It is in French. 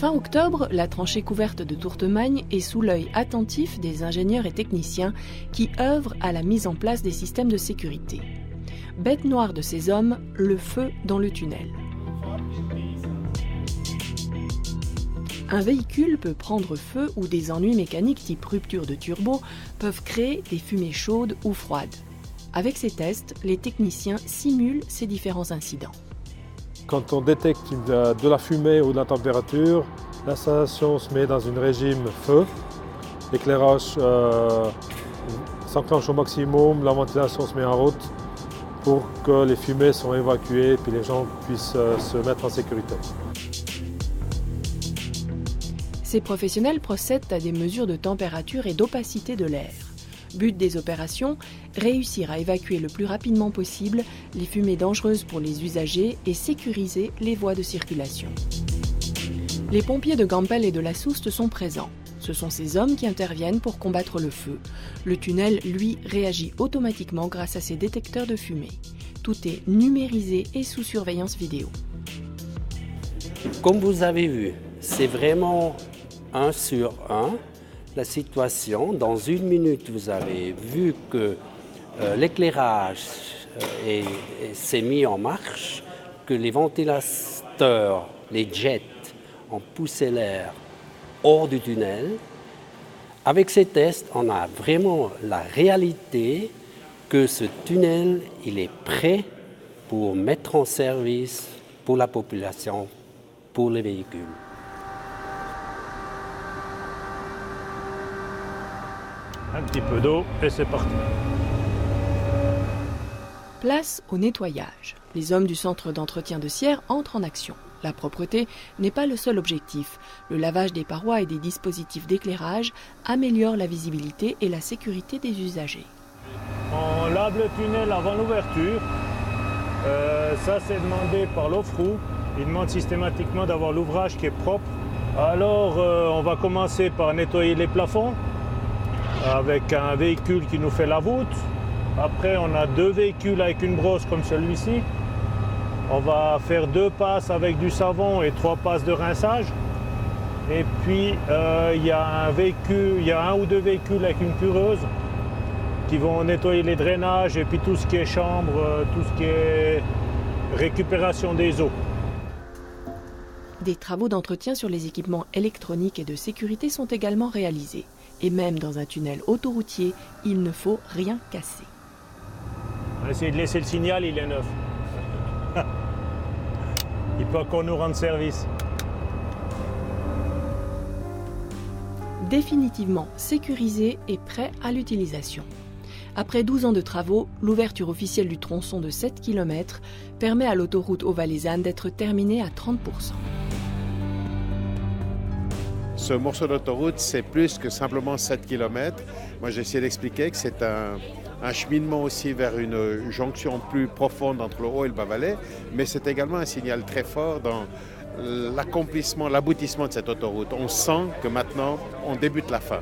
Fin octobre, la tranchée couverte de tourtemagne est sous l'œil attentif des ingénieurs et techniciens qui œuvrent à la mise en place des systèmes de sécurité. Bête noire de ces hommes, le feu dans le tunnel. Un véhicule peut prendre feu ou des ennuis mécaniques type rupture de turbo peuvent créer des fumées chaudes ou froides. Avec ces tests, les techniciens simulent ces différents incidents. Quand on détecte de la fumée ou de la température, l'installation se met dans un régime feu. L'éclairage s'enclenche au maximum, la ventilation se met en route pour que les fumées soient évacuées et que les gens puissent se mettre en sécurité. Ces professionnels procèdent à des mesures de température et d'opacité de l'air. But des opérations, réussir à évacuer le plus rapidement possible les fumées dangereuses pour les usagers et sécuriser les voies de circulation. Les pompiers de Gampel et de la Soust sont présents. Ce sont ces hommes qui interviennent pour combattre le feu. Le tunnel, lui, réagit automatiquement grâce à ses détecteurs de fumée. Tout est numérisé et sous surveillance vidéo. Comme vous avez vu, c'est vraiment 1 sur 1 la situation. Dans 1 minute, vous avez vu que l'éclairage s'est mis en marche, que les ventilateurs, les jets, ont poussé l'air hors du tunnel. Avec ces tests, on a vraiment la réalité que ce tunnel, il est prêt pour mettre en service pour la population, pour les véhicules. Un petit peu d'eau et c'est parti. Place au nettoyage. Les hommes du centre d'entretien de Sierre entrent en action. La propreté n'est pas le seul objectif. Le lavage des parois et des dispositifs d'éclairage améliore la visibilité et la sécurité des usagers. On lave le tunnel avant l'ouverture. Ça, c'est demandé par l'OFROU. Il demande systématiquement d'avoir l'ouvrage qui est propre. Alors, on va commencer par nettoyer les plafonds avec un véhicule qui nous fait la voûte. Après, on a 2 véhicules avec une brosse comme celui-ci. On va faire 2 passes avec du savon et 3 passes de rinçage. Et puis, il y a 1 ou 2 véhicules avec une pureuse qui vont nettoyer les drainages et puis tout ce qui est chambre, tout ce qui est récupération des eaux. Des travaux d'entretien sur les équipements électroniques et de sécurité sont également réalisés. Et même dans un tunnel autoroutier, il ne faut rien casser. On va essayer de laisser le signal, il est neuf. Il peut qu'on nous rende service. Définitivement sécurisé et prêt à l'utilisation. Après 12 ans de travaux, l'ouverture officielle du tronçon de 7 km permet à l'autoroute Haut-Valaisanne d'être terminée à 30%. Ce morceau d'autoroute, c'est plus que simplement 7 km. Moi, j'ai essayé d'expliquer que c'est un cheminement aussi vers une jonction plus profonde entre le Haut et le Bas-Valais, mais c'est également un signal très fort dans l'accomplissement, l'aboutissement de cette autoroute. On sent que maintenant, on débute la fin.